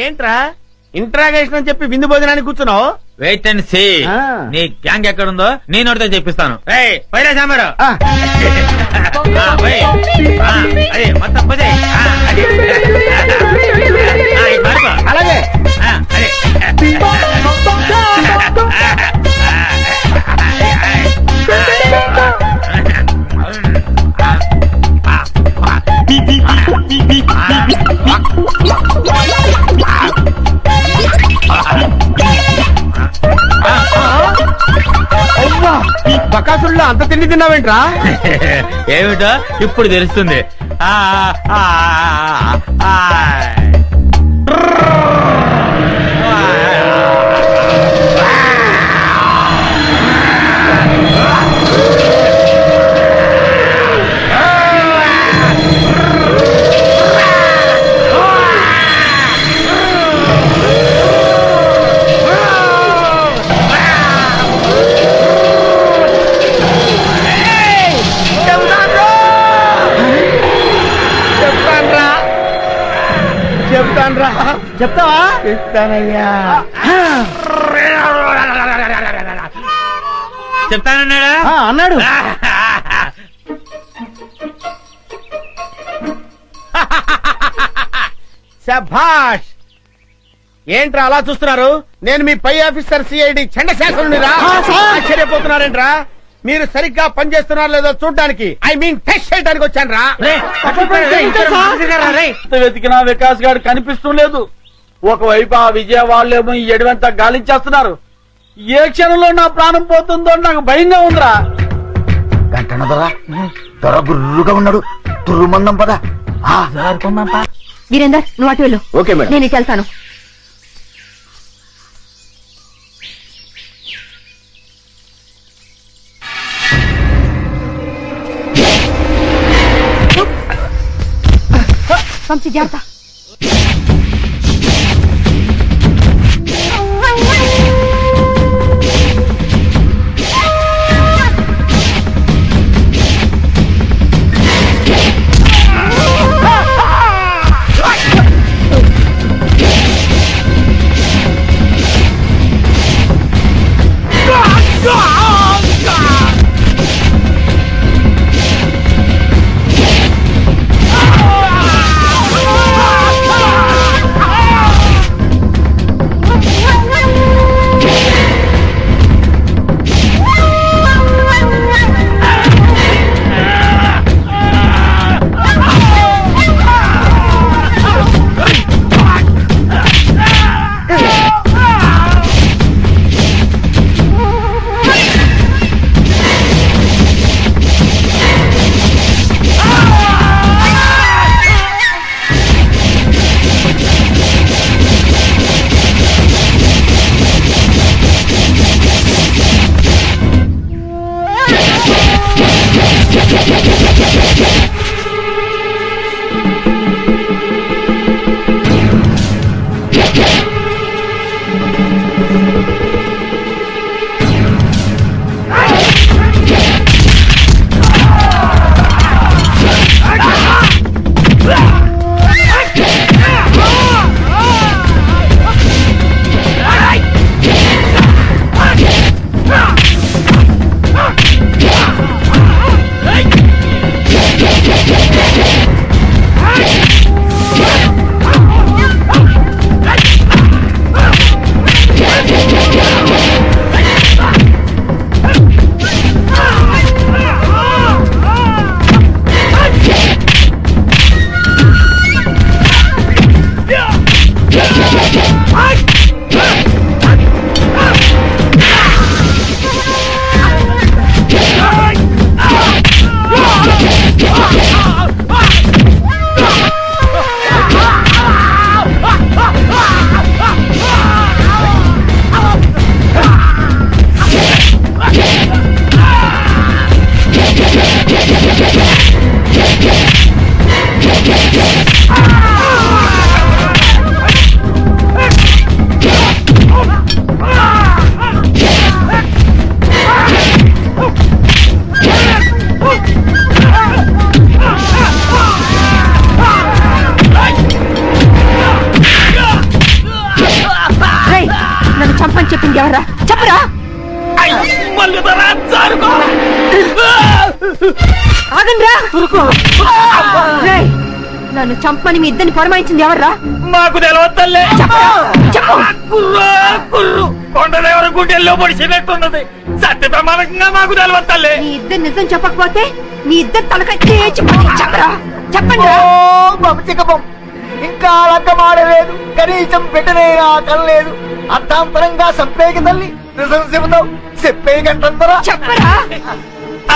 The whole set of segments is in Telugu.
ఏంట్రా ఇంట్రాగేషన్ అని చెప్పి విందు భోజనానికి కూర్చున్నావు? Wait and see. నీ గ్యాంగ్ ఎక్కడుందో నేను నోటితో చెప్పిస్తాను. పైరా సాంబారు అదే మొత్తం అలాగే అదే బకాసుల్లో అంత తిండి తిన్నావేంట్రా? ఏమిటో ఇప్పుడు తెలుస్తుంది. చెప్తావా? చెప్తానయ్యా. చెప్తానన్నాడా? అన్నాడు. శభాష్. ఏంట్రా అలా చూస్తున్నారు? నేను మీ పై ఆఫీసర్ సిఐడి చండశాసనుడిరా. ఆశ్చర్యపోతున్నారేంట్రా? మీరు సరిగ్గా పనిచేస్తున్నారో లేదో చూడడానికి, ఐ మీన్ టెస్ట్ చేయడానికి వచ్చాను రా. వెతికినా వికాస్ గారు కనిపిస్తూ లేదు. ఒకవైపు ఆ విజయ వాళ్ళేమో ఈ ఎడవంతా గాలించేస్తున్నారు. ఏ క్షణంలో నా ప్రాణం పోతుందో నాకు భయంగా ఉందిరా. గంటన దొర గుర్రుగా ఉన్నాడు. తుర్రుమందం పదా. వీరేందర్, నువ్వు అటు వెళ్ళు. Okay madam. నేను ఇటు వెళ్తాను. వంశీ జాగ్రత్త. ఎవరా చెప్పరా? ఆగండ్రా. రేయ్, నన్ను చంపని మీ ఇద్దరిని పొరమాయించింది ఎవర్రా? మాకు తెలవద్దల్లే. చెప్పరా చెప్పు. కుర్రు కొండదేవర గుండెల్లో పొడిచినట్టున్నది. సత్య ప్రమాణంగా మాకు తెలవద్దల్లే. నీ ఇద్దరు నిజం చెప్పకపోతే నీ ఇద్దరు తలకాయ తేచిపోయి చెప్పరా చెప్పండి. చికపం ఇంకా లగ్గమాడలేదు, కనీసం పెట్టనేనా కనలేదు. అర్థాంతరంగా సంపేకి తల్లి నిజం చెబుతావు, చెప్పేయకంటారా? చెప్పరా.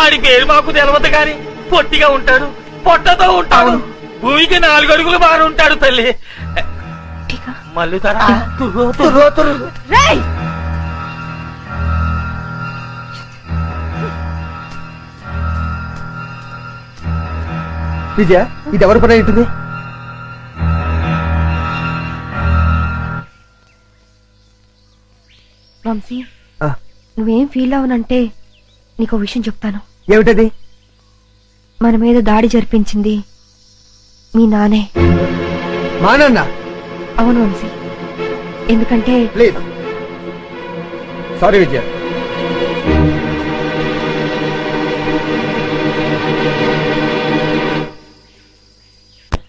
ఆడి పేరు మాకు తెలవదు గాని పొట్టిగా ఉంటాడు, పొట్టతో ఉంటాడు, భూమికి 4 అడుగులు బాగా ఉంటాడు తల్లి. మళ్ళీ రేయ్, విజయ, ఇది ఎవరి పని ఉంటుంది? వంశీ, నువ్వేం ఫీల్ అవనంటే నీకు విషయం చెప్తాను. ఏమిటది? మన మీద దాడి జరిపించింది మీ నానే. మా నాన్న? అవును వంశీ, ఎందుకంటే ప్లీజ్ సారీ విజయ.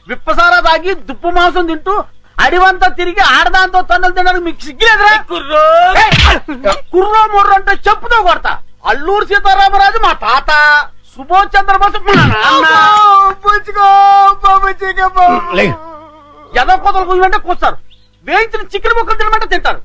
విప్పసారా తాగి దుప్పు మాంసం తింటూ అడివంతా తిరిగి ఆడదాంతో తన్నులు తినడానికి మీకు సిగ్గులేదురా? కుర్రో ముర్రో అంటే చెప్పుతో కొడతా. అల్లూరు సీతారామరాజు మా తాత, సుభాష్ చంద్రబోస్ మా నాన్న. ఎదో కోతలు కూయమంటే కూస్తారు, వేయించిన చికెన్ ముక్కలు తినమంటే తింటారు.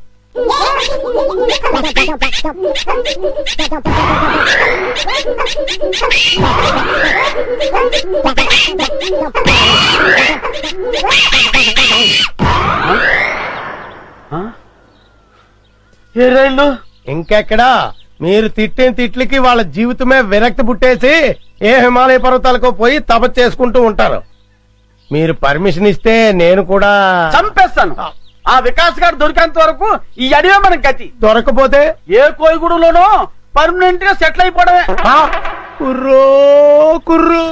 ఏ రైళ్ళు ఇంకెక్కడా? మీరు తిట్టిన తిట్లకి వాళ్ళ జీవితమే విరక్తి పుట్టేసి ఏ హిమాలయ పర్వతాలకు పోయి తపస్సు చేసుకుంటూ ఉంటారు. మీరు పర్మిషన్ ఇస్తే నేను కూడా చంపేస్తాను. ఆ వికాస్ గారు దొరికేంత వరకు ఈ అడివే మనకి గతి. దొరకపోతే ఏ కోయిగూడలోనో పర్మనెంట్ గా సెటిల్ అయిపోవడమే. కుర్రో కుర్రు.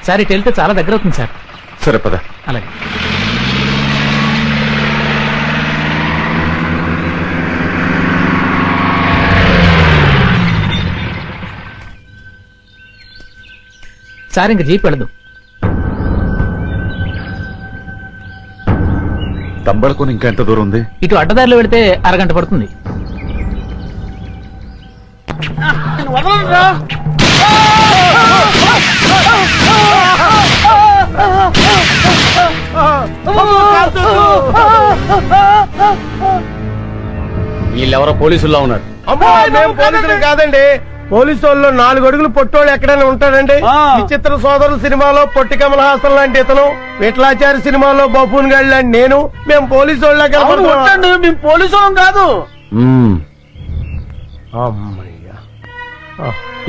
సార్ ఇటు వెళ్తే చాలా దగ్గర అవుతుంది సార్. సరే పద. అలాగే. సార్ ఇంక జీప్ వెళ్ళదు. తంబళకొని ఇంకా ఎంత దూరం ఉంది? ఇటు అడ్డదారిలో వెళితే అరగంట పడుతుంది. వదలరా. వీళ్ళెవరో పోలీసుల్లో ఉన్నారు. అమ్మా, మేము పోలీసులు కాదండి. పోలీసు వాళ్ళు 4 అడుగులు పొట్టోళ్ళు ఎక్కడైనా ఉంటాడండి. విచిత్ర సోదరులు సినిమాలో పొట్టి కమల్ హాసన్ లాంటి ఇతను, విఠలాచారి సినిమాలో బఫూన్ గాడి లాంటి నేను, మేము పోలీసు వాళ్ళ మేము పోలీసు వాళ్ళం కాదు.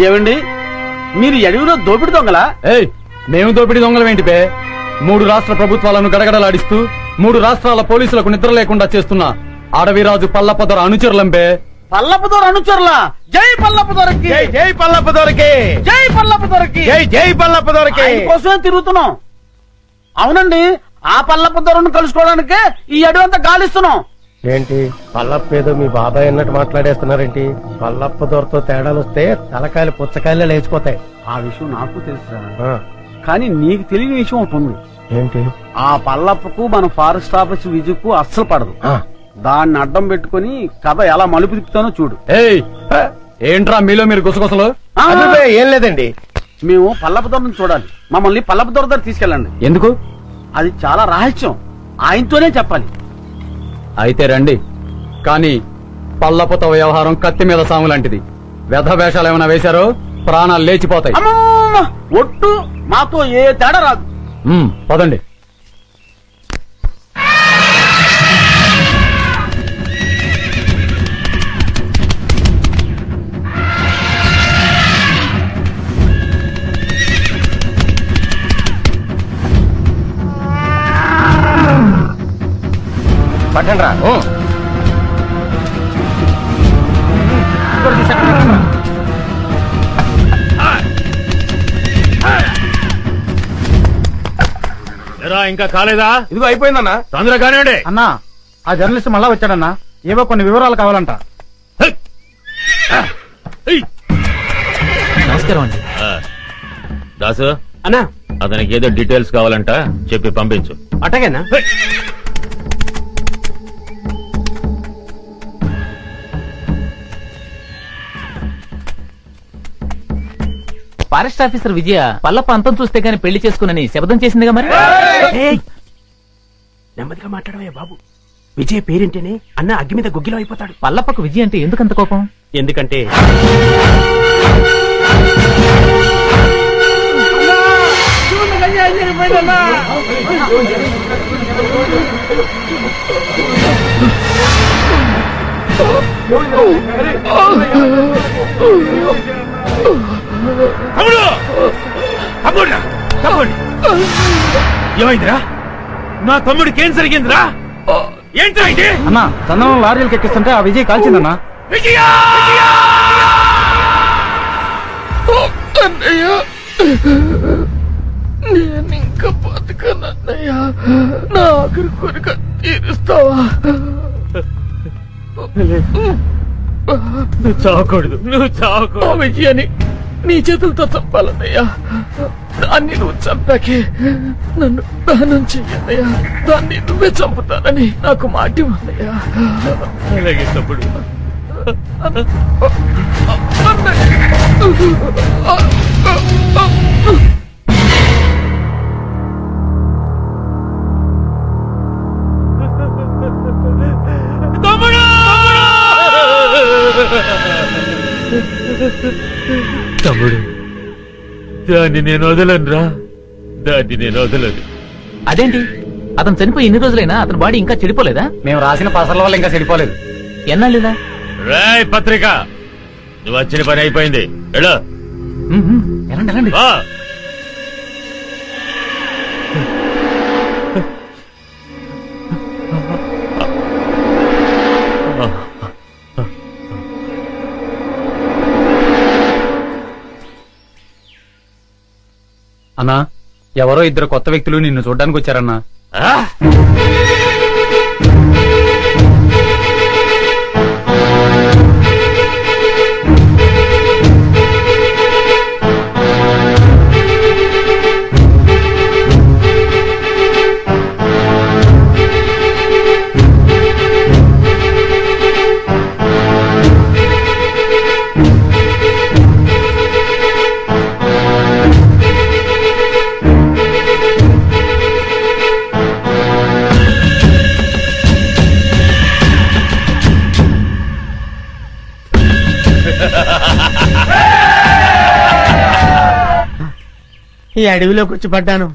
ఏమండి, మీరు అడవిలో దోపిడి దొంగలా? మేము దోపిడీ దొంగలం ఏంటి బే? 3 రాష్ట్ర ప్రభుత్వాలను గడగడలాడిస్తూ 3 రాష్ట్రాల పోలీసులకు నిద్ర లేకుండా చేస్తున్న అడవిరాజు పల్లపదొర అనుచరులంబే. పల్లపుదొర అనుచరులా? జై పల్లపుదొరకి, జై పల్లపదొరకి, జై పల్లపుదొరకి, జై పల్లపదొరకి కోసమే తిరుగుతున్నాం. అవునండి, ఆ పల్లపుదొరను కలుసుకోవడానికే ఈ అడవంతా గాలిస్తున్నాం. ఏంటి పల్లప్ప ఏదో మీ బాబాయ్ అన్నట్టు మాట్లాడేస్తున్నారేంటి? పల్లప్ప దొరతో తేడాలు వస్తే తలకాయలు పుచ్చకాయలే లేచిపోతాయి. ఆ విషయం నాకు తెలుసురా, కానీ నీకు తెలియని విషయం ఒకటి ఉంది. ఏంటి? ఆ పల్లప్పకు మన ఫారెస్ట్ ఆఫీస్ విజుకు అస్సలు పడదు. దాన్ని అడ్డం పెట్టుకుని కథ ఎలా మలుపు తిప్పుతానో చూడు. ఏంట్రా మీలో మీరు గుసగుసలు? ఏం లేదండి, మేము పల్లపుదొరను చూడాలి. మమ్మల్ని పల్లపుదొర దగ్గర తీసుకెళ్ళండి. ఎందుకు? అది చాలా రహస్యం, ఆయనతోనే చెప్పాలి. అయితే రండి, కానీ పల్లపుతో వ్యవహారం కత్తి మీద సాము లాంటిది. వ్యధ వేషాలు ఏమైనా వేశారో ప్రాణాలు లేచిపోతాయి. ఒట్టు మాతో ఏ తేడా రాదు. పదండి. పట్టండి రా. ఇంకా కాలేదా? ఇదిగో అయిపోయిందన్నా. తొందరగా కానివ్వండి. అన్నా ఆ జర్నలిస్ట్ మళ్ళా వచ్చాడన్నా, ఏవో కొన్ని వివరాలు కావాలంట. నమస్కారం అండి. దాసు అన్నా అతనికి ఏదో డీటెయిల్స్ కావాలంట, చెప్పి పంపించు. అట్టగేనా? ఫారెస్ట్ ఆఫీసర్ విజయ పల్లప్ప అంతం చూస్తే గాని పెళ్లి చేసుకునని శపథం చేసిందిగా మరి. నెమ్మదిగా మాట్లాడవే బాబు. విజయ్ పేరేంటేనే అన్న అగ్గి మీద గుగ్గిలో అయిపోతాడు. పల్లప్పకు విజయ అంటే ఎందుకంత కోపం? ఎందుకంటే తమ్ముడు! తమ్ముడు! తమ్ముడు! ఏమైందిరా? నా తమ్ముడికి ఏం జరిగిందిరా? ఏంట్రా ఇది? అన్నా చందనం లారీలకు ఎక్కిస్తుంటే ఆ విజయ్ కాల్చిందన్నా. విజయా! నేను ఇంకా బతకనన్నయ్యా, నా ఆఖరి కోరిక తీరుస్తావా? నువ్వు చావకూడదు, నువ్వు చావకూడదు. ఆ విజయాన్ని నీ చేతులతో చంపాలన్నయ్యా. దాన్ని నువ్వు చంపాకే నన్ను దహనం చెయ్యన్నయ్యా. దాన్ని నువ్వే చంపుతానని నాకు మాట ఇవ్వన్నయ్యా. అలాగే తమ్ముడు. తమ్ముడు, దాన్ని నేను వదలనురా, దాన్ని నేను వదలను. అదేంటి, అతను చనిపోయి ఎన్ని రోజులైనా అతని బాడీ ఇంకా చెడిపోలేదా? మేము రాసిన పసర్ల వల్ల ఇంకా చెడిపోలేదు. ఎన్నాళ్ళుదా? రాయ్ పత్రిక, నువ్వు వచ్చిన పని అయిపోయింది. ఎలా ఎలాంటి ఎలాంటి అన్నా ఎవరో ఇద్దరు కొత్త వ్యక్తులు నిన్ను చూడ్డానికి వచ్చారన్నా. ఈ అడవిలోకి వచ్చి పడ్డాను.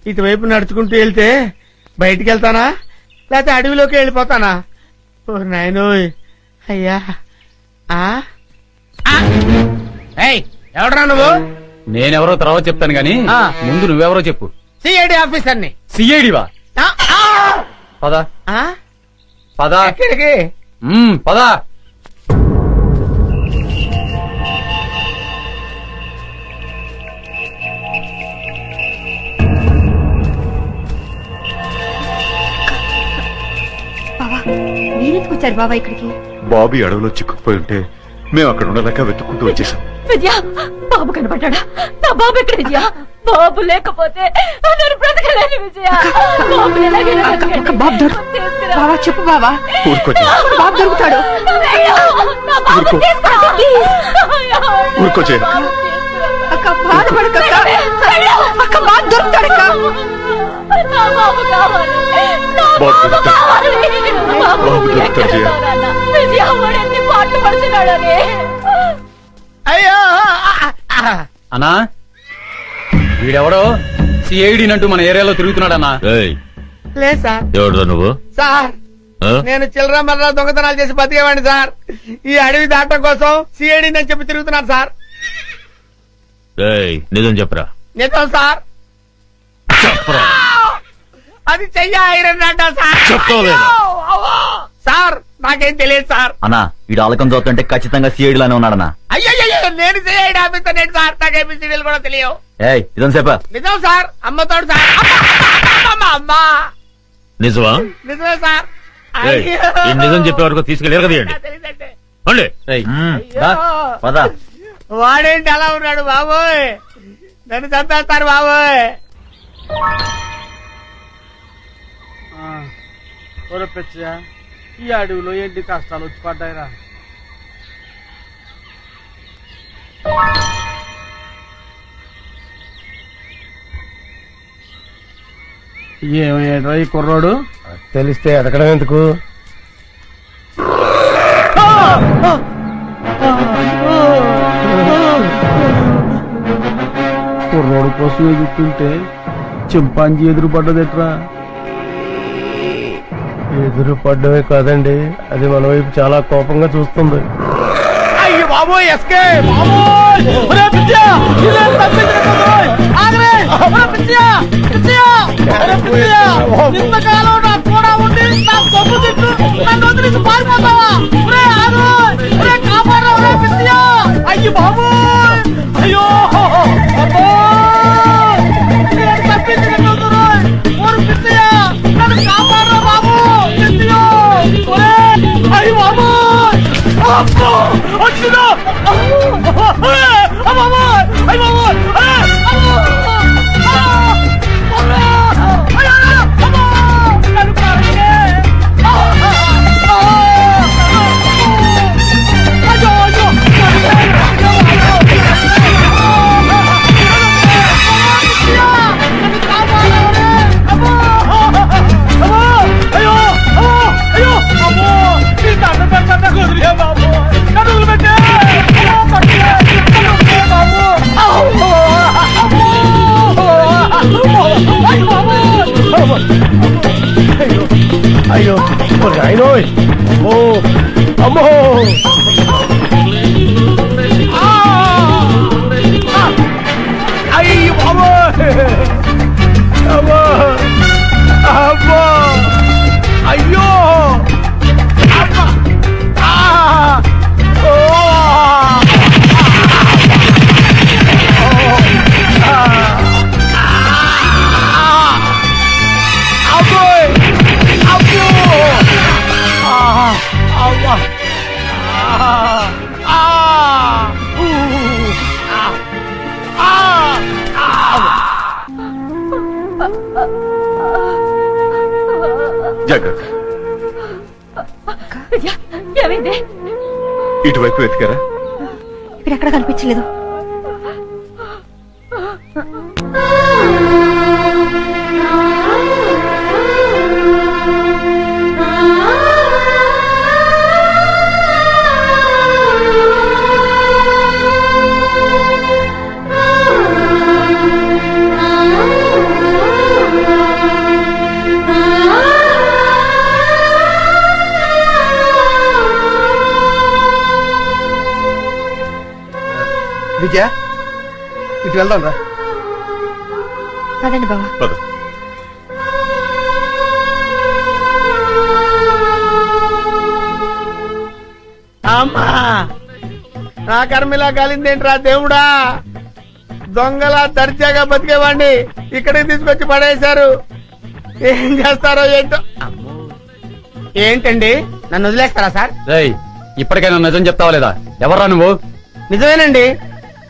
ఇటువైపు నడుచుకుంటూ వెళ్తే బయటికి వెళ్తానా లేకపోతే అడవిలోకి వెళ్ళిపోతానా? ఓ నాయనోయ్, అయ్యా. ఎవడరా నువ్వు? నేనెవరో తర్వాత చెప్తాను గాని ముందు నువ్వెవరో చెప్పు. సిఐడి ఆఫీసర్ని. సిఐడివా? పదా పదా ఎక్కడికి? పదా. మీరెందుకు వచ్చారు బాబా ఇక్కడికి? బాబీ అడవిలో చిక్కుకుపోయి ఉంటే మేము అక్కడ ఉండలేక వెతుక్కుంటూ వచ్చేసాం. విజయ, బాబు కనపడ్డా? నా బాబు ఎక్కడ విజయ? బాబు లేకపోతే నేను బ్రతకలేను విజయ. బాబు బాబా చెప్పు బాబా. ఊరుకోచే బాబు దొరుకుతాడు. ఊరుకోచే అక్క బాధపడక, అక్క బాబు దొరుకుతాడక్క. బాబు కావాలి, బాబు దొరుకుతాడు జయ. విజయ వాడు ఎన్ని పాటలు పడుతున్నాడని. అయ్యో అన్నా వీడెవడో సిఐడి నంటూ మన ఏరియాలో తిరుగుతున్నాడన్నా. లేదు సార్. ఎవరు నువ్వు? సార్ నేను చిల్లర మర్ర దొంగతనాలు చేసి బతికేవాడిని సార్. ఈ అడవి దాటం కోసం సిఐడి అని చెప్పి తిరుగుతున్నాను సార్. నిజం చెప్పరా? నిజం సార్. చెప్పరా? అది చెయ్య ఐరన్ అంట సార్. చెప్తావు లేదా? సార్ నాకేం తెలియదు సార్. అన్నా ఇడు ఆలకం చూస్తుంటే ఖచ్చితంగా సిఐడి లానే ఉన్నాడన్నా. అయ్యో నేను సిఐడి ఆఫీసర్ నేను సార్. నాకు ఏబిసిడీలు కూడా తెలియవు. ఏయ్ ఇదని సేపా నిజం సార్. అమ్మతోడు సార్. అమ్మా నిజమా? నిజమే సార్. ఏయ్, ఈ నిజం చెప్పే వరకు తీసుకెళ్ళారు కదండి. తెలియదండి. పద. వాడేంటి అలా ఉన్నాడు బాబోయ్? నన్ను చంపేస్తారు బాబోయ్. ఒరే పిచ్చయ్య, ఈ అడవిలో ఏంటి కష్టాలు వచ్చి పడ్డాయిరా. ఏమయ్యాడ్రా ఈ కుర్రాడు? తెలిస్తే ఎదకడం ఎందుకు? కుర్రోడు కోసం ఎదుగుతుంటే చింపాంజీ ఎదురు పడ్డదెట్రా. ఎదురు పడ్డమే కాదండి, అది మన వైపు చాలా కోపంగా చూస్తుంది. అయ్యో బాబోయ్ ఎస్కే ఇంతకాలం నాకు కూడా ఉండి నా సొమ్ము తిట్టు నన్ను వదిలేసి పారిపోతావా? కాపాడరా పిచ్చయ్య. అయ్యి బాబోయ్, అయ్యో పిచ్చయ్య నన్ను కాపాడరా బాబు. అయ్యి బాబోయ్ వచ్చిందా? అయ్యో అయ్యో ఓ అమ్మో అయ్యో అమ్మో అమ్మో అమ్మో అయ్యో జాగ్రత్త. విజయ ఏమైంది? ఇటువైపు వెతికారా? ఇక్కడ ఎక్కడ కనిపించలేదు. విజయ ఇటు వెళ్దాం రా. అదండి బావా. పద. అమ్మా నా కర్మిలా కాలిందేంట్రా దేవుడా. దొంగలా దర్జాగా బతికేవాడిని ఇక్కడికి తీసుకొచ్చి పడేశారు. ఏం చేస్తారో ఏంటో. ఏంటండి నన్ను వదిలేస్తారా సార్? ఇప్పటికైనా నిజం చెప్తావా లేదా? ఎవర్రా నువ్వు? నిజమేనండి,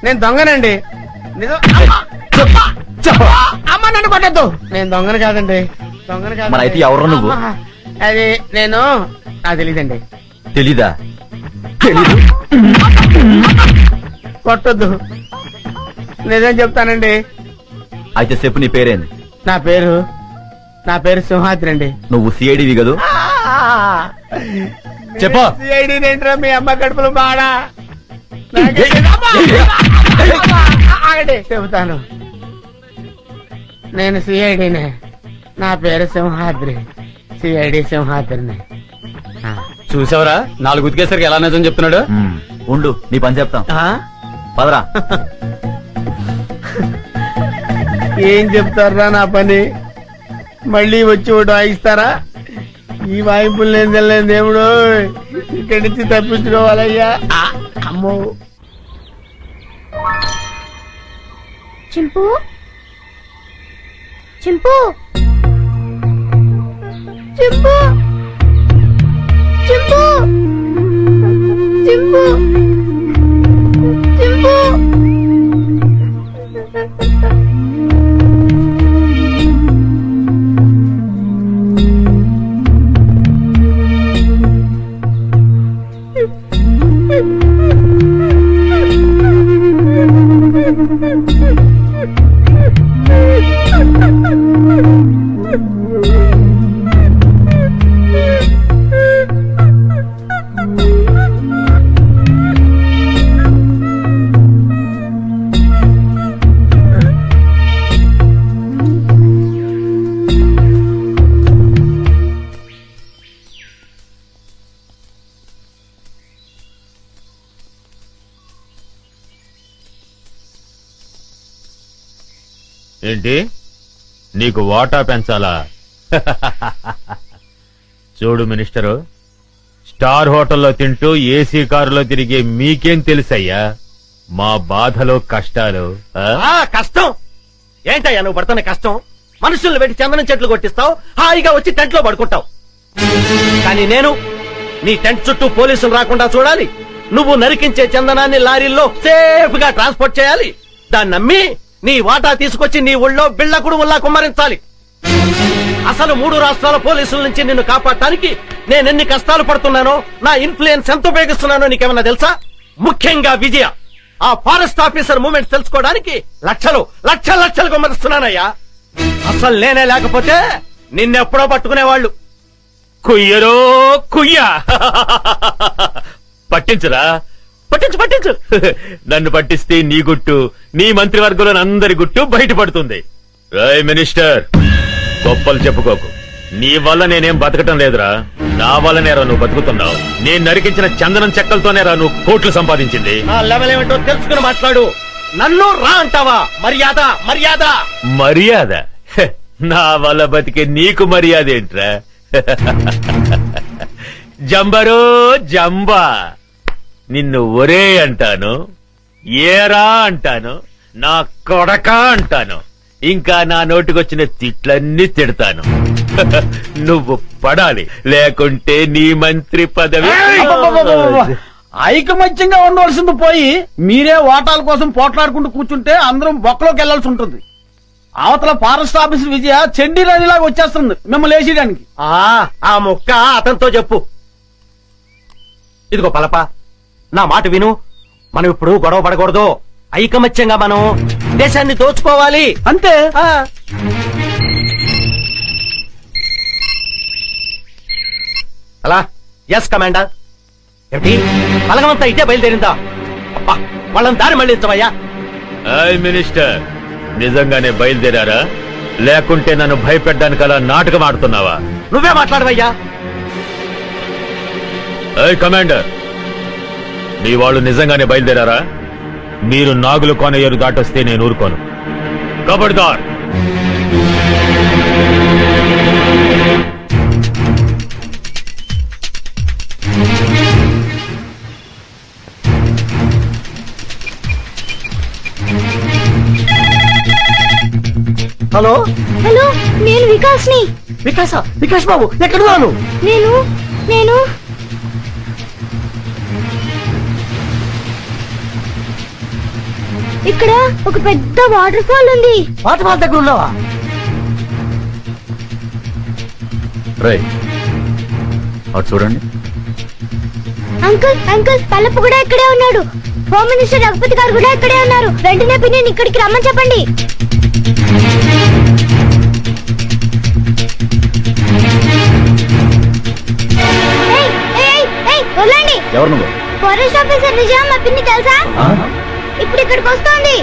నేను దొంగనండి. నిజం. అమ్మ నన్ను కొట్టద్దు. నేను దొంగను కాదండి, దొంగను కాదు. మరి అయితే ఎవరు నువ్వు? అది నేను నాకు తెలీదండి. తెలీదా? కొట్టొద్దు, నిజం చెప్తానండి. అయితే చెప్పు నీ పేరేంది? నా పేరు సింహాద్రి అండి. నువ్వు సిఐడివి కదూ? చెప్పు. సిఐడి ఏంట్రా మీ అమ్మ కడుపులు బాడా. చెబుతాను, నేను సిఐడినే. నా పేరు సింహాద్రి, సిఐడి సింహాద్రిని. చూసావరా 4 ఉతికేసరికి ఎలా నిజం చెప్తున్నాడు? ఉండు నీ పని చెప్తాం. పదరా. ఏం చెప్తారా నా పని? మళ్ళీ వచ్చి ఒకటి వాయిస్తారా? ఈ వాయింపులు నేను తెలియదు దేవుడు, ఇక్కడి నుంచి తప్పించుకోవాలయ్యా. అమ్మో చింపు చింపు చింపు చింపు చింపు చింపు ఏంటి నీకు వాటా పెంచాలా? చూడు మినిస్టరు, స్టార్ హోటల్లో తింటూ ఏసీ కారులో తిరిగే మీకేం తెలుసయ్యా మా బాధలు కష్టాలు? కష్టం ఏంటయ్యా నువ్వు పడుతున్న కష్టం? మనుషుల్ని పెట్టి చందనం చెట్లు కొట్టిస్తావు, హాయిగా వచ్చి టెంట్ లో పడుకుంటావు. కానీ నేను నీ టెంట్ చుట్టూ పోలీసులు రాకుండా చూడాలి, నువ్వు నరికించే చందనాన్ని లారీల్లో సేఫ్ గా ట్రాన్స్పోర్ట్ చేయాలి, దాన్ని నమ్మి నీ వాటా తీసుకొచ్చి నీ ఊళ్ళో బిళ్ళకుడు ఉల్లా కుమ్మరించాలి. అసలు 3 రాష్ట్రాల పోలీసుల నుంచి నిన్ను కాపాడటానికి నేనెన్ని కష్టాలు పడుతున్నానో, నా ఇన్ఫ్లుయెన్స్ ఎంత ఉపయోగిస్తున్నానో నీకేమన్నా తెలుసా? ముఖ్యంగా విజయ, ఆ ఫారెస్ట్ ఆఫీసర్ మూమెంట్స్ తెలుసుకోవడానికి లక్షలు లక్షలు లక్షలు కుమ్మరిస్తున్నానయ్యా. అసలు నేనే లేకపోతే నిన్నెప్పుడో పట్టుకునేవాళ్ళు. కుయ్యరో కుయ్య పట్టించురా, పట్టించు నన్ను పట్టిస్తే నీ గుట్టు, నీ మంత్రివర్గంలోని అందరి గుట్టు బయటపడుతుంది. రాయ్ మినిస్టర్, గొప్పలు చెప్పుకోకు. నీ వల్ల నేనేం బతకటం లేదురా, నా వల్లనేరా నువ్వు బతుకుతున్నావు. నేను నరికించిన చందనం చెక్కలతోనేరా నువ్వు కోట్లు సంపాదించింది. నా లెవెల్ ఏమిటో తెలుసుకుని మాట్లాడు. నన్ను రా అంటావా? మర్యాద మర్యాద మర్యాద? హె, నా వల్ల బతికే నీకు మర్యాద ఏంట్రా? జంబరో జంబా, నిన్ను ఒరే అంటాను, ఏరా అంటాను, నా కొడక అంటాను, ఇంకా నా నోటికొచ్చిన తిట్లన్నీ తిడతాను. నువ్వు పడాలి, లేకుంటే నీ మంత్రి పదవి. ఐకమత్యంగా ఉండవలసింది పోయి మీరే ఓటాల కోసం పోట్లాడుకుంటూ కూర్చుంటే అందరం బొక్కలోకి వెళ్లాల్సి ఉంటుంది. అవతల ఫారెస్ట్ ఆఫీసర్ విజయ చెండి రాణిలాగా వచ్చేస్తుంది మిమ్మల్ని వేసేయడానికి. ఆ ముక్క అతనితో చెప్పు. ఇదిగో పలప, నా మాట విను. మనం ఇప్పుడు గొడవ పడకూడదు, ఐకమత్యంగా మనం దేశాన్ని దోచుకోవాలి అంతే. అలా ఎస్ కమాండర్. ఏమిటి బలగమంతా ఇటే బయలుదేరిందా? అబ్బా, వాళ్ళని దారి మళ్ళించవయ్యా. మినిస్టర్, నిజంగానే బయలుదేరారా, లేకుంటే నన్ను భయపెట్టడానికి అలా నాటకం ఆడుతున్నావా? నువ్వే మాట్లాడవయ్యా. కమాండర్, మీ వాళ్ళు నిజంగానే బయలుదేరారా? మీరు నాగులు కోనయ్యరు దాటొస్తే నేను ఊరుకోను. కబడ్దార్. హలో హలో, నేను వికాస్ని. వికాస్ బాబు ఎక్కడున్నాను? నేను ఇక్కడ ఒక పెద్ద వాటర్ ఫాల్ ఉంది. వాటర్ ఫాల్ దగ్గర ఉన్నావా? రేయ్, అటు చూడండి. అంకుల్ పల్లపు కూడా ఇక్కడే ఉన్నాడు. హోమ్ మినిస్టర్ రఘుపతి గారు కూడా ఇక్కడే ఉన్నారు. వెంటనే పిన్ని ఇక్కడికి రమ్మని చెప్పండి. వదలండి. ఎవరు నువ్వు? ఫారెస్ట్ ఆఫీసర్ విజయ, మా పిన్ని తెలుసా? ఇప్పుడు ఇక్కడికి వస్తోంది.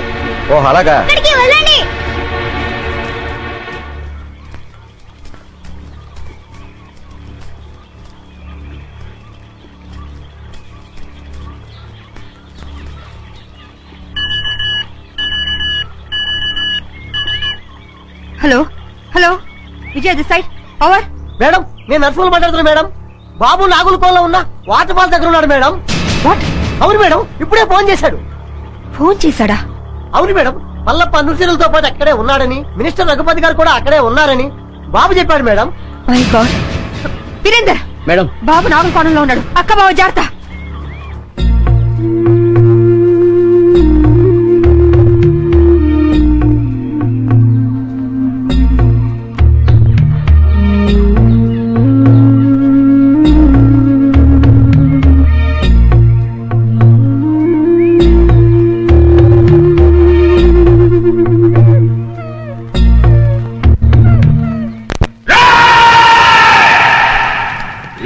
ఓ అలాగా. ఇక్కడికి వెళ్ళండి. Hello Vijay this side. Over. Madam నేను నర్సులు మాట్లాడుతున్నా మేడం. బాబు నాగులకోలో ఉన్న వాటర్ ఫాల్ దగ్గర ఉన్నాడు మేడం. వాట్? అవును మేడం, ఇప్పుడే ఫోన్ చేశాడు. ఫోన్ చేశాడా? అవును మేడం, మల్లప్ప నుసిరులతో పాటు అక్కడే ఉన్నాడని, మినిస్టర్ రఘుపతి గారు కూడా అక్కడే ఉన్నారని బాబు చెప్పాడు madam. My God. Virender, madam Babu నాగులకోణంలో ఉన్నాడు. అక్క బావ జాగ్రత్త.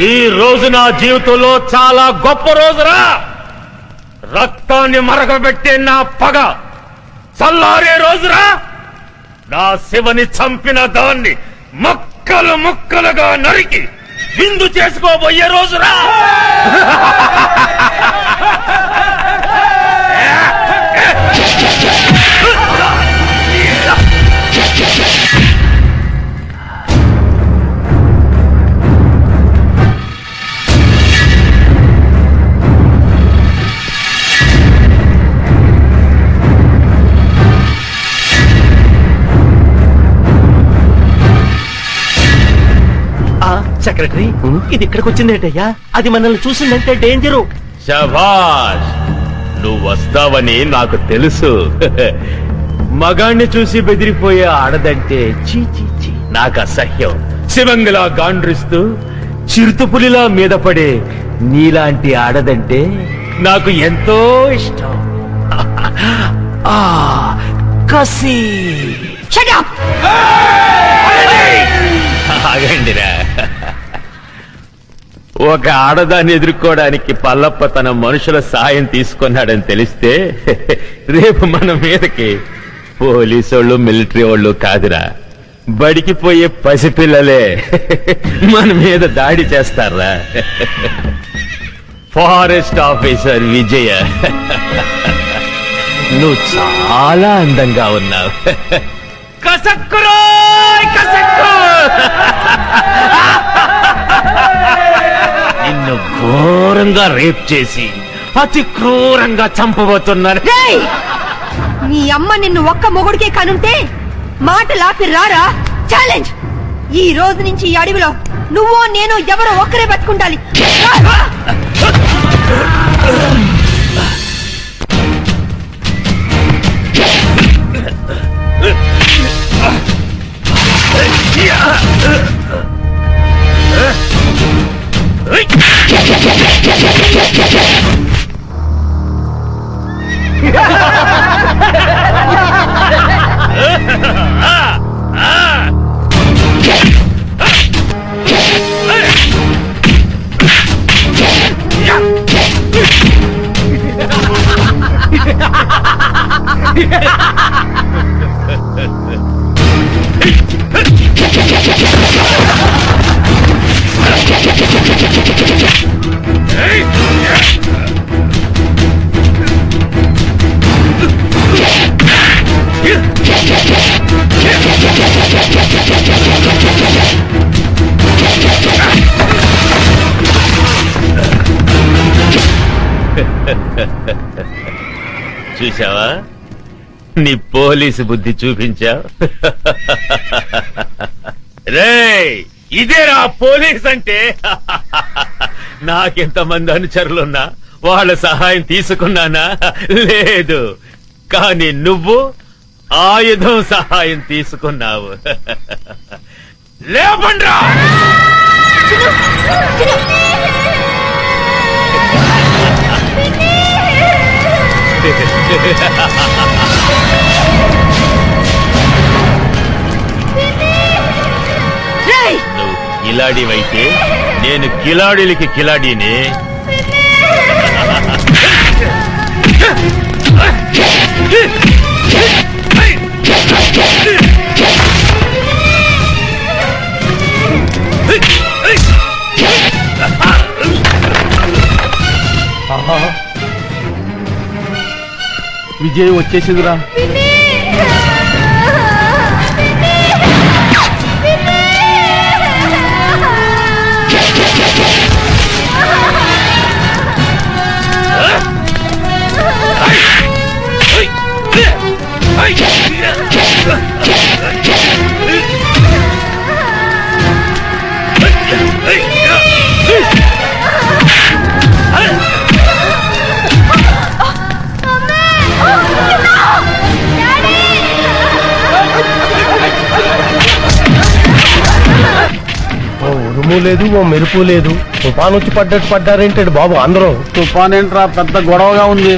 ఈ రోజు నా జీవితంలో చాలా గొప్ప రోజురా. రక్తాన్ని మరగబెట్టే నా పగ చల్లారే రోజురా. నా శివని చంపిన దాన్ని ముక్కలు ముక్కలుగా నరికి విందు చేసుకోబోయే రోజురా. సెక్రటరీ, ఇది ఇక్కడికి వచ్చిందేటయ్యా? అది మనల్ని చూసిందంటే డేంజరు. శభాష్, నువ్వు వస్తావని నాకు తెలుసు. మగాణ్ణి చూసి బెదిరిపోయే ఆడదంటే చీ చీ చీ నాకు అసహ్యం. శివంగిలా గాండ్రిస్తూ చిరుతపులిలా మీద పడే నీలాంటి ఆడదంటే నాకు ఎంతో ఇష్టం. ఆ కసి. ఆగండిరా. ఒక ఆడదాన్ని ఎదుర్కోవడానికి పల్లప్ప తన మనుషుల సాయం తీసుకున్నాడని తెలిస్తే రేపు మన మీదకి పోలీసోళ్ళు మిలిటరీ వాళ్ళు కాదురా, బడికి పోయే పసిపిల్లలే మన మీద దాడి చేస్తారా. ఫారెస్ట్ ఆఫీసర్ విజయ, నువ్వు చాలా అందంగా ఉన్నావు. కసక్కురోయ్ కసక్కు. నిన్ను ఘోరంగా రేప్ చేసి అతి క్రూరంగా చంపబోతున్నాను. నీ అమ్మ నిన్ను ఒక్క మొగుడికే కనుంటే మాటలాపి రారా. ఛాలెంజ్. ఈ రోజు నుంచి ఈ అడవిలో నువ్వో నేను ఎవరో ఒక్కరే బతుకుండాలి. చూసావా, నీ పోలీసు బుద్ధి చూపించావు. రేయ్, ఇదేరా పోలీస్ అంటే. నాకెంతమంది అనుచరులున్నా వాళ్ళ సహాయం తీసుకున్నానా? లేదు. కానీ నువ్వు ఆయుధం సహాయం తీసుకున్నావు. లేపండ్రా. నువ్వు కిలాడివైతే నేను కిలాడీలకి కిలాడీని. విజయ్ వచ్చేసిందిరా. లేదు ఓ మెరుపు లేదు. తుఫాన్ వచ్చి పడ్డట్టు పడ్డారేంటి బాబు అందరూ? తుఫాన్ ఏంట్రా పెద్ద గొడవగా ఉంది.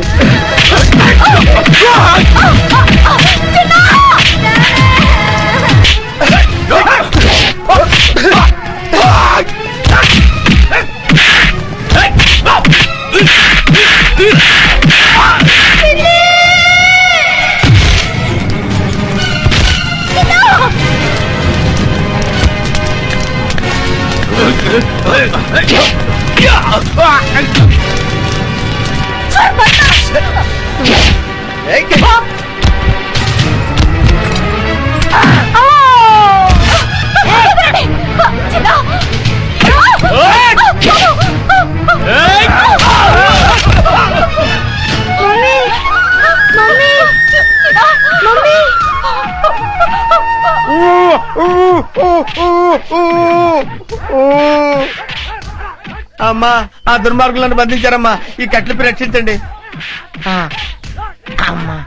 అమ్మా, ఆ దుర్మార్గులను బంధించారమ్మా. ఈ కట్లిపి రక్షించండి. అమ్మా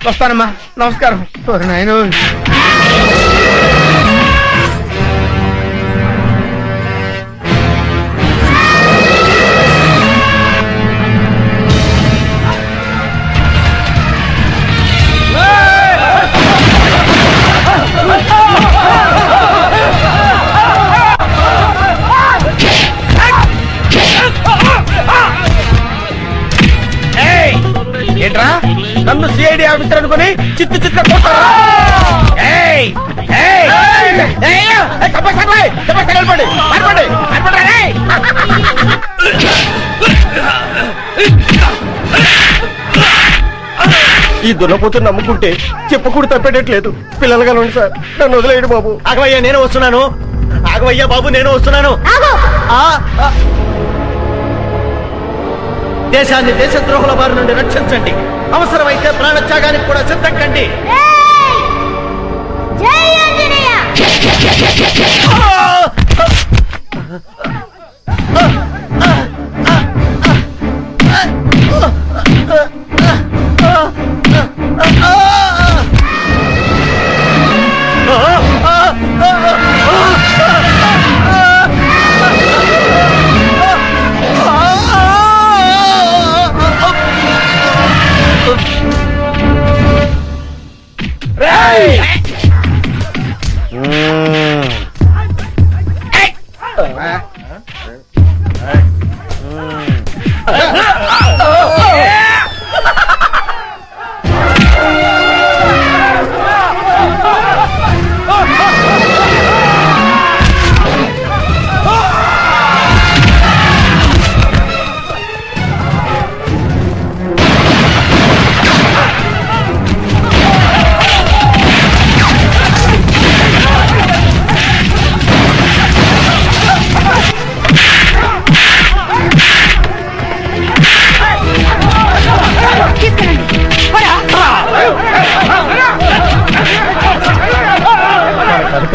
వస్తానమ్మా, నమస్కారం. నాయను ఏంట్రా నన్ను సిఐడి ఆఫీసర్ అనుకుని చిత్తు చిత్త కొడతారా? ఈ దున్నపోతుని నమ్ముకుంటే చెప్పకూడదు తప్పేటట్లేదు. పిల్లలు కలండి సార్, నన్ను వదిలేయండి బాబు. ఆగవయ్యా, నేను వస్తున్నాను. ఆగవయ్యా బాబు, నేను వస్తున్నాను. దేశాన్ని దేశద్రోహుల బారి నుండి రక్షించండి. అవసరమైతే ప్రాణత్యాగానికి కూడా సిద్ధం కండి.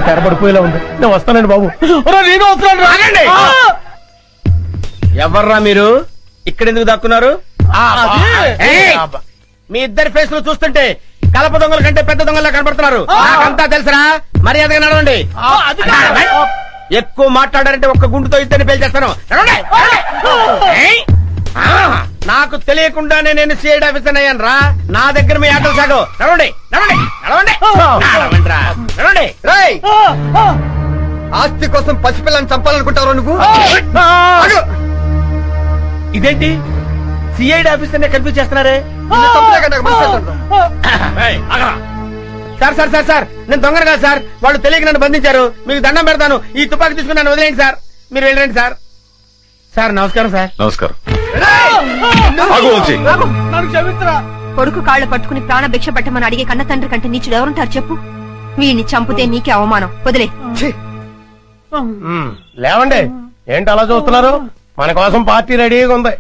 తెరబడిపోయేలా ఉంది. నేను వస్తానండి బాబు. నేను వస్తున్నాను. ఎవర్రా మీరు? ఇక్కడ ఎందుకు దాక్కున్నారు? మీ ఇద్దరి ఫేస్ లు చూస్తుంటే కలప దొంగల కంటే పెద్ద దొంగలా కనబడుతున్నారు. నాకంతా తెలుసురా, మర్యాదగా నడవండి. ఎక్కువ మాట్లాడారంటే ఒక్క గుండుతో ఇద్దరిని పేల్చేస్తాను. నాకు తెలియకుండానే నేను సిఐడి ఆఫీసర్ అయ్యాను రా. నా దగ్గర మీ ఆటలు సాగు. నడవండి నడవండి నడవండి నడవండి. ఆస్తి కోసం పసిపిల్లని చంపాలనుకుంటావు నువ్వు? ఇదేంటి సిఐడి ఆఫీసర్ నే కన్ఫ్యూజ్ చేస్తున్నారే? సార్ సార్ సార్ సార్, నేను దొంగను కాదు సార్. వాళ్ళు తెలియక నన్ను బంధించారు. మీకు దండం పెడతాను. ఈ తుపాకీ తీసుకుని నన్ను వదిలేండి సార్. మీరు వెళ్ళండి సార్. సార్ నమస్కారం సార్. నమస్కారం. కొడుకు కాళ్ళు పట్టుకుని ప్రాణ భిక్ష పెట్టమని అడిగే కన్న తండ్రి కంటే నీచుడు ఎవరుంటారు చెప్పు? వీడిని చంపితే నీకే అవమానం. వదిలే. లేవండి, ఏంటి అలా చూస్తున్నారు? మన కోసం పార్టీ రెడీగా ఉంది.